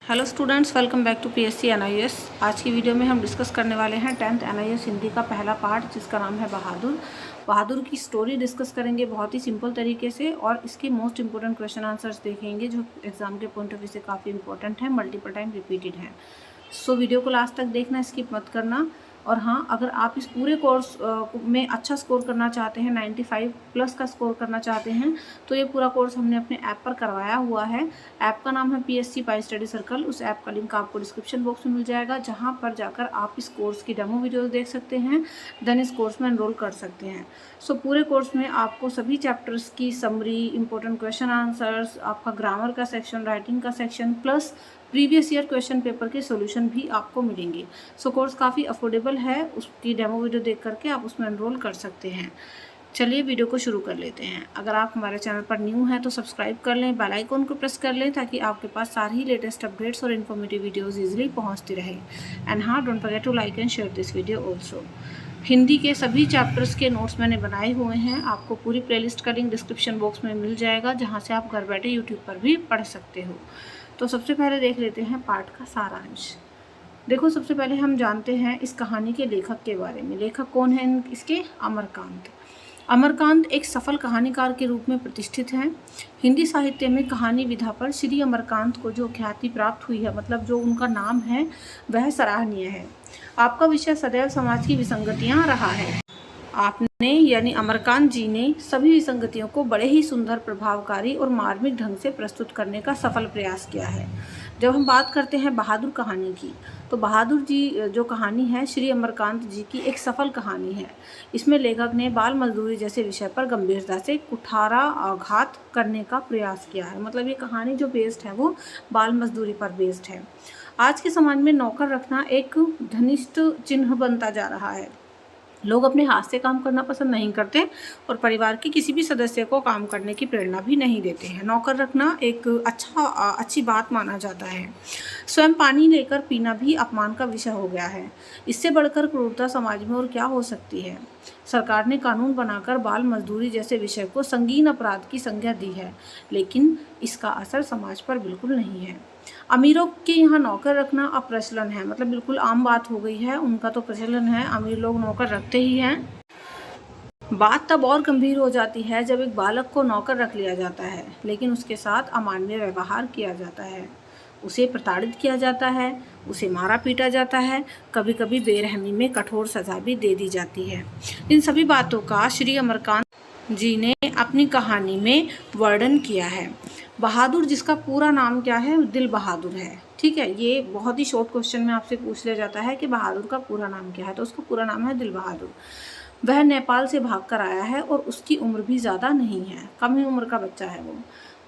Hello students, welcome back to PSC NIS. आज की video में हम डिस्कस करने वाले हैं 10th एनआईएस हिंदी का पहला पार्ट, जिसका नाम है बहादुर। बहादुर की स्टोरी डिस्कस करेंगे बहुत ही सिंपल तरीके से, और इसके मोस्ट इंपॉर्टेंट क्वेश्चन आंसर्स देखेंगे जो एग्जाम के पॉइंट ऑफ व्यू से काफ़ी इंपॉर्टेंट है, मल्टीपल टाइम रिपीटेड है। सो वीडियो को लास्ट तक देखना, स्किप मत करना। और हाँ, अगर आप इस पूरे कोर्स में अच्छा स्कोर करना चाहते हैं, 95 प्लस का स्कोर करना चाहते हैं, तो ये पूरा कोर्स हमने अपने ऐप पर करवाया हुआ है। ऐप का नाम है पीएससी पाई स्टडी सर्कल। उस ऐप का लिंक आपको डिस्क्रिप्शन बॉक्स में मिल जाएगा, जहाँ पर जाकर आप इस कोर्स की डेमो वीडियोस देख सकते हैं, देन इस कोर्स में एनरोल कर सकते हैं। सो पूरे कोर्स में आपको सभी चैप्टर्स की समरी, इंपॉर्टेंट क्वेश्चन आंसर्स, आपका ग्रामर का सेक्शन, राइटिंग का section, plus previous year question paper के सॉल्यूशन भी आपको मिलेंगे। सो कोर्स काफ़ी अफोर्डेबल है, उसकी डेमो वीडियो देख करके आप उसमें एनरोल कर सकते हैं। चलिए वीडियो को शुरू कर लेते हैं। अगर आप हमारे चैनल पर न्यू हैं तो सब्सक्राइब कर लें, बेल आइकन को प्रेस कर लें, ताकि आपके पास सारी लेटेस्ट अपडेट्स और इन्फॉर्मेटिव वीडियोस इजीली पहुंचती रहे। एंड हाँ, don't forget to like and share this video also. Hindi के सभी चैप्टर्स के नोट्स मैंने बनाए हुए हैं, आपको पूरी प्लेलिस्ट का लिंक डिस्क्रिप्शन बॉक्स में मिल जाएगा, जहाँ से आप घर बैठे यूट्यूब पर भी पढ़ सकते हो। तो सबसे पहले देख लेते हैं पाठ का सारांश। देखो, सबसे पहले हम जानते हैं इस कहानी के लेखक के बारे में। लेखक कौन है इसके? अमरकांत। अमरकांत एक सफल कहानीकार के रूप में प्रतिष्ठित हैं। हिंदी साहित्य में कहानी विधा पर श्री अमरकांत को जो ख्याति प्राप्त हुई है, मतलब जो उनका नाम है, वह सराहनीय है। आपका विषय सदैव समाज की विसंगतियां रहा है। आपने यानी अमरकांत जी ने सभी विसंगतियों को बड़े ही सुंदर, प्रभावकारी और मार्मिक ढंग से प्रस्तुत करने का सफल प्रयास किया है। जब हम बात करते हैं बहादुर कहानी की, तो बहादुर जी जो कहानी है, श्री अमरकांत जी की एक सफल कहानी है। इसमें लेखक ने बाल मजदूरी जैसे विषय पर गंभीरता से कुठारा आघात करने का प्रयास किया है। मतलब ये कहानी जो बेस्ड है वो बाल मजदूरी पर बेस्ड है। आज के समाज में नौकर रखना एक घनिष्ठ चिन्ह बनता जा रहा है। लोग अपने हाथ से काम करना पसंद नहीं करते और परिवार के किसी भी सदस्य को काम करने की प्रेरणा भी नहीं देते हैं। नौकर रखना एक अच्छी बात माना जाता है। स्वयं पानी लेकर पीना भी अपमान का विषय हो गया है। इससे बढ़कर क्रूरता समाज में और क्या हो सकती है। सरकार ने कानून बनाकर बाल मजदूरी जैसे विषय को संगीन अपराध की संज्ञा दी है, लेकिन इसका असर समाज पर बिल्कुल नहीं है। अमीरों के यहाँ नौकर रखना अब प्रचलन है, मतलब बिल्कुल आम बात हो गई है, उनका तो प्रचलन है, अमीर लोग नौकर रखते ही हैं। बात तब और गंभीर हो जाती है जब एक बालक को नौकर रख लिया जाता है, लेकिन उसके साथ अमानवीय व्यवहार किया जाता है, उसे प्रताड़ित किया जाता है, उसे मारा पीटा जाता है, कभी कभी बेरहमी में कठोर सजा भी दे दी जाती है। इन सभी बातों का श्री अमरकांत जी ने अपनी कहानी में वर्णन किया है। बहादुर, जिसका पूरा नाम क्या है? दिल बहादुर है। ठीक है, ये बहुत ही शॉर्ट क्वेश्चन में आपसे पूछ लिया जाता है कि बहादुर का पूरा नाम क्या है, तो उसका पूरा नाम है दिल बहादुर। वह नेपाल से भागकर आया है और उसकी उम्र भी ज़्यादा नहीं है, कम ही उम्र का बच्चा है वो।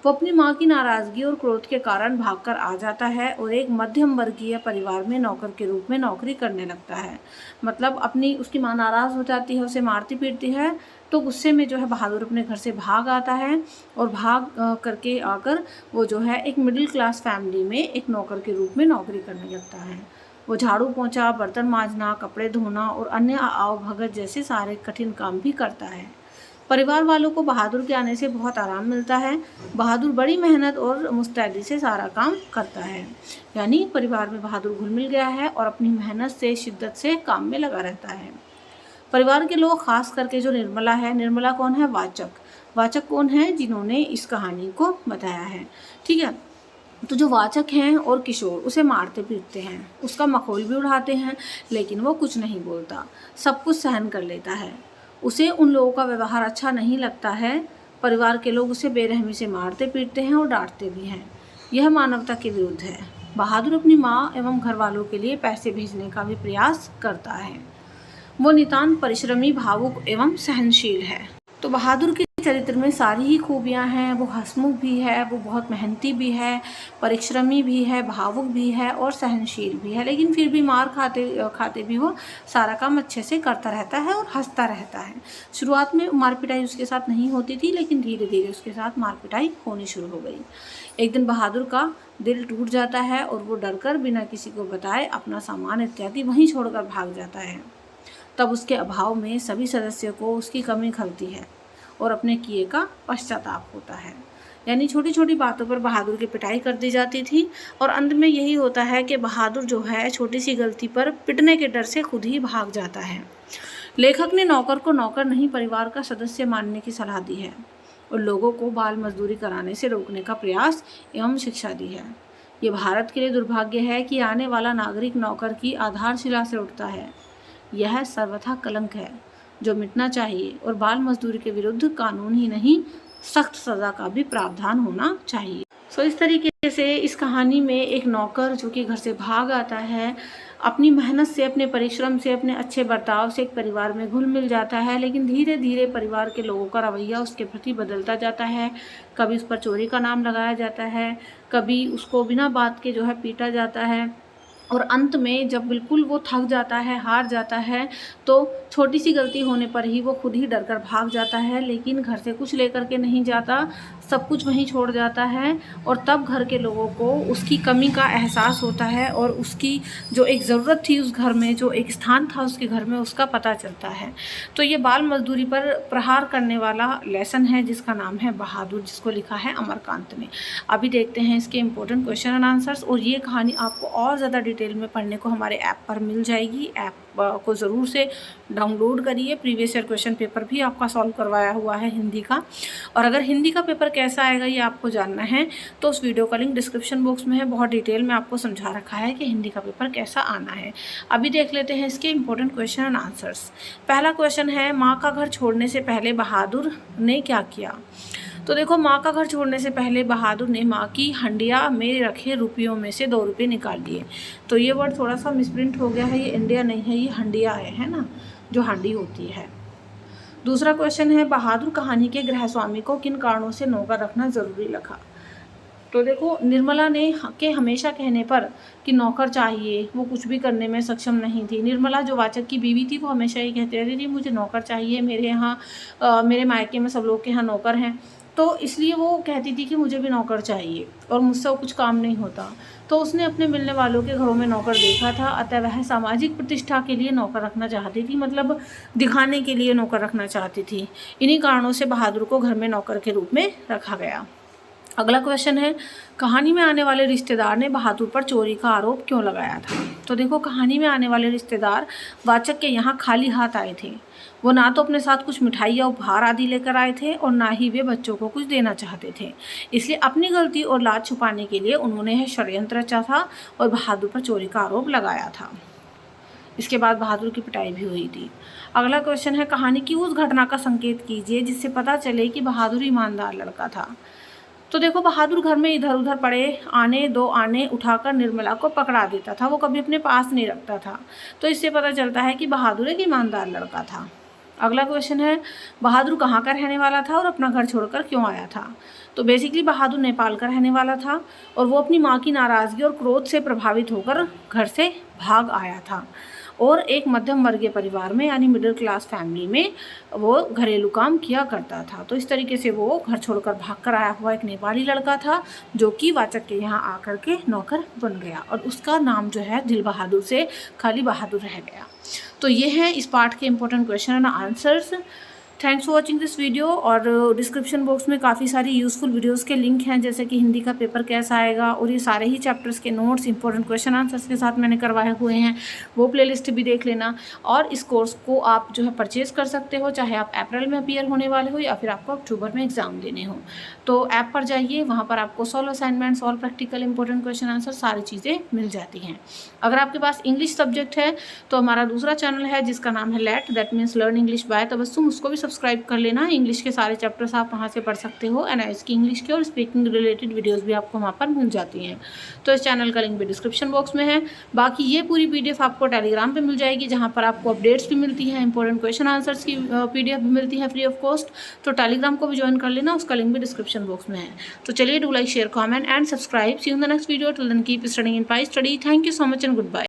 अपनी माँ की नाराज़गी और क्रोध के कारण भागकर आ जाता है और एक मध्यम वर्गीय परिवार में नौकर के रूप में नौकरी करने लगता है। मतलब उसकी माँ नाराज़ हो जाती है, उसे मारती पीटती है, तो गुस्से में जो है बहादुर अपने घर से भाग आता है, और भाग करके आकर वो जो है एक मिडिल क्लास फैमिली में एक नौकर के रूप में नौकरी करने लगता है। वो झाड़ू पोंछा, बर्तन मांजना, कपड़े धोना और अन्य आवभगत जैसे सारे कठिन काम भी करता है। परिवार वालों को बहादुर के आने से बहुत आराम मिलता है। बहादुर बड़ी मेहनत और मुस्तैदी से सारा काम करता है, यानी परिवार में बहादुर घुल मिल गया है और अपनी मेहनत से, शिद्दत से काम में लगा रहता है। परिवार के लोग, खास करके जो निर्मला है, निर्मला कौन है? वाचक। वाचक कौन है? जिन्होंने इस कहानी को बताया है। ठीक है, तो जो वाचक हैं और किशोर उसे मारते पीटते हैं, उसका मखौल भी उड़ाते हैं, लेकिन वो कुछ नहीं बोलता, सब कुछ सहन कर लेता है। उसे उन लोगों का व्यवहार अच्छा नहीं लगता है। परिवार के लोग उसे बेरहमी से मारते पीटते हैं और डांटते भी हैं। यह मानवता के विरुद्ध है। बहादुर अपनी माँ एवं घर वालों के लिए पैसे भेजने का भी प्रयास करता है। वो नितांत परिश्रमी, भावुक एवं सहनशील है। तो बहादुर के चरित्र में सारी ही खूबियां हैं। वो हंसमुख भी है, वो बहुत मेहनती भी है, परिश्रमी भी है, भावुक भी है और सहनशील भी है, लेकिन फिर भी मार खाते खाते भी वो सारा काम अच्छे से करता रहता है और हंसता रहता है। शुरुआत में मार पिटाई उसके साथ नहीं होती थी, लेकिन धीरे धीरे उसके साथ मार पिटाई होनी शुरू हो गई। एक दिन बहादुर का दिल टूट जाता है और वो डरकर बिना किसी को बताए अपना सामान इत्यादि वहीं छोड़कर भाग जाता है। तब उसके अभाव में सभी सदस्यों को उसकी कमी खलती है और अपने किए का पश्चाताप होता है। यानी छोटी छोटी बातों पर बहादुर की पिटाई कर दी जाती थी और अंत में यही होता है कि बहादुर जो है छोटी सी गलती पर पिटने के डर से खुद ही भाग जाता है। लेखक ने नौकर को नौकर नहीं परिवार का सदस्य मानने की सलाह दी है और लोगों को बाल मजदूरी कराने से रोकने का प्रयास एवं शिक्षा दी है। ये भारत के लिए दुर्भाग्य है कि आने वाला नागरिक नौकर की आधारशिला से उठता है। यह सर्वथा कलंक है जो मिटना चाहिए और बाल मजदूरी के विरुद्ध कानून ही नहीं सख्त सज़ा का भी प्रावधान होना चाहिए। इस तरीके से इस कहानी में एक नौकर जो कि घर से भाग आता है, अपनी मेहनत से, अपने परिश्रम से, अपने अच्छे बर्ताव से एक परिवार में घुल मिल जाता है, लेकिन धीरे धीरे परिवार के लोगों का रवैया उसके प्रति बदलता जाता है। कभी उस पर चोरी का नाम लगाया जाता है, कभी उसको बिना बात के जो है पीटा जाता है और अंत में जब बिल्कुल वो थक जाता है, हार जाता है, तो छोटी सी गलती होने पर ही वो खुद ही डर कर भाग जाता है, लेकिन घर से कुछ लेकर के नहीं जाता, सब कुछ वहीं छोड़ जाता है और तब घर के लोगों को उसकी कमी का एहसास होता है और उसकी जो एक ज़रूरत थी उस घर में, जो एक स्थान था उसके घर में, उसका पता चलता है। तो ये बाल मजदूरी पर प्रहार करने वाला लेसन है जिसका नाम है बहादुर, जिसको लिखा है अमरकांत ने। अभी देखते हैं इसके इम्पोर्टेंट क्वेश्चन एंड आंसर्स और ये कहानी आपको और ज़्यादा डिटेल में पढ़ने को हमारे ऐप पर मिल जाएगी। ऐप को ज़रूर से डाउनलोड करिए। प्रीवियस ईयर क्वेश्चन पेपर भी आपका सॉल्व करवाया हुआ है हिंदी का, और अगर हिंदी का पेपर कैसा आएगा ये आपको जानना है तो उस वीडियो का लिंक डिस्क्रिप्शन बॉक्स में है। बहुत डिटेल में आपको समझा रखा है कि हिंदी का पेपर कैसा आना है। अभी देख लेते हैं इसके इम्पोर्टेंट क्वेश्चन एंड आंसर्स। पहला क्वेश्चन है, माँ का घर छोड़ने से पहले बहादुर ने क्या किया? तो देखो, माँ का घर छोड़ने से पहले बहादुर ने माँ की हंडिया में रखे रुपयों में से 2 रुपये निकाल लिए। तो ये वर्ड थोड़ा सा मिसप्रिंट हो गया है, ये इंडिया नहीं है, ये हंडिया है ना, जो हांडी होती है। दूसरा क्वेश्चन है, बहादुर कहानी के गृहस्वामी को किन कारणों से नौकर रखना ज़रूरी लगा? तो देखो, निर्मला ने के हमेशा कहने पर कि नौकर चाहिए, वो कुछ भी करने में सक्षम नहीं थी। निर्मला जो वाचक की बीवी थी वो हमेशा ये कहती रहती थी मुझे नौकर चाहिए, मेरे यहाँ मेरे मायके में सब लोग के यहाँ नौकर हैं, तो इसलिए वो कहती थी कि मुझे भी नौकर चाहिए और मुझसे वो कुछ काम नहीं होता। तो उसने अपने मिलने वालों के घरों में नौकर देखा था, अतः वह सामाजिक प्रतिष्ठा के लिए नौकर रखना चाहती थी, मतलब दिखाने के लिए नौकर रखना चाहती थी। इन्हीं कारणों से बहादुर को घर में नौकर के रूप में रखा गया। अगला क्वेश्चन है, कहानी में आने वाले रिश्तेदार ने बहादुर पर चोरी का आरोप क्यों लगाया था? तो देखो, कहानी में आने वाले रिश्तेदार वाचक के यहाँ खाली हाथ आए थे। वो ना तो अपने साथ कुछ मिठाई या उपहार आदि लेकर आए थे और ना ही वे बच्चों को कुछ देना चाहते थे। इसलिए अपनी गलती और लाज छुपाने के लिए उन्होंने यह षड्यंत्र रचा था और बहादुर पर चोरी का आरोप लगाया था। इसके बाद बहादुर की पिटाई भी हुई थी। अगला क्वेश्चन है, कहानी की उस घटना का संकेत कीजिए जिससे पता चले कि बहादुर ईमानदार लड़का था। तो देखो, बहादुर घर में इधर उधर पड़े आने उठाकर निर्मला को पकड़ा देता था, वो कभी अपने पास नहीं रखता था। तो इससे पता चलता है कि बहादुर एक ईमानदार लड़का था। अगला क्वेश्चन है, बहादुर कहाँ का रहने वाला था और अपना घर छोड़कर क्यों आया था? तो बेसिकली बहादुर नेपाल का रहने वाला था और वो अपनी माँ की नाराज़गी और क्रोध से प्रभावित होकर घर से भाग आया था और एक मध्यम वर्गीय परिवार में यानी मिडिल क्लास फैमिली में वो घरेलू काम किया करता था। तो इस तरीके से वो घर छोड़कर भागकर आया हुआ एक नेपाली लड़का था जो कि वाचक के यहाँ आकर के नौकर बन गया और उसका नाम जो है दिल बहादुर से खाली बहादुर रह गया। तो ये है इस पार्ट के important question and answers. Thanks for watching this video. और डिस्क्रिप्शन बॉक्स में काफ़ी सारी यूज़फुल वीडियोस के लिंक हैं, जैसे कि हिंदी का पेपर कैसा आएगा और ये सारे ही चैप्टर्स के नोट्स इंपॉर्टेंट क्वेश्चन आंसर्स के साथ मैंने करवाए हुए हैं, वो प्लेलिस्ट भी देख लेना। और इस कोर्स को आप जो है परचेज़ कर सकते हो, चाहे आप अप्रैल में अपीयर होने वाले हो या फिर आपको अक्टूबर में एग्ज़ाम देने हो। तो ऐप पर जाइए, वहाँ पर आपको सॉल्व असाइनमेंट्स और प्रैक्टिकल इंपॉर्टेंट क्वेश्चन आंसर सारी चीज़ें मिल जाती हैं। अगर आपके पास इंग्लिश सब्जेक्ट है तो हमारा दूसरा चैनल है जिसका नाम है let, that means learn English by Tabassum, उसको भी सब्सक्राइब कर लेना। इंग्लिश के सारे चैप्टर्स आप वहाँ से पढ़ सकते हो, एनआईएस की इंग्लिश के और स्पीकिंग रिलेटेड वीडियोस भी आपको वहाँ पर मिल जाती हैं। तो इस चैनल का लिंक भी डिस्क्रिप्शन बॉक्स में है। बाकी ये पूरी पीडीएफ आपको टेलीग्राम पे मिल जाएगी, जहाँ पर आपको अपडेट्स भी मिलती हैं, इंपॉर्टेंट क्वेश्चन आंसर्स की पीडीएफ भी मिलती है फ्री ऑफ कॉस्ट। तो टेलीग्राम को भी ज्वाइन कर लेना, उसका लिंक भी डिस्क्रिप्शन बॉक्स में है। तो चलिए, do like, share, comment and subscribe. See you in the next video. Till then keep studying in pi study. Thank you so much and good bye.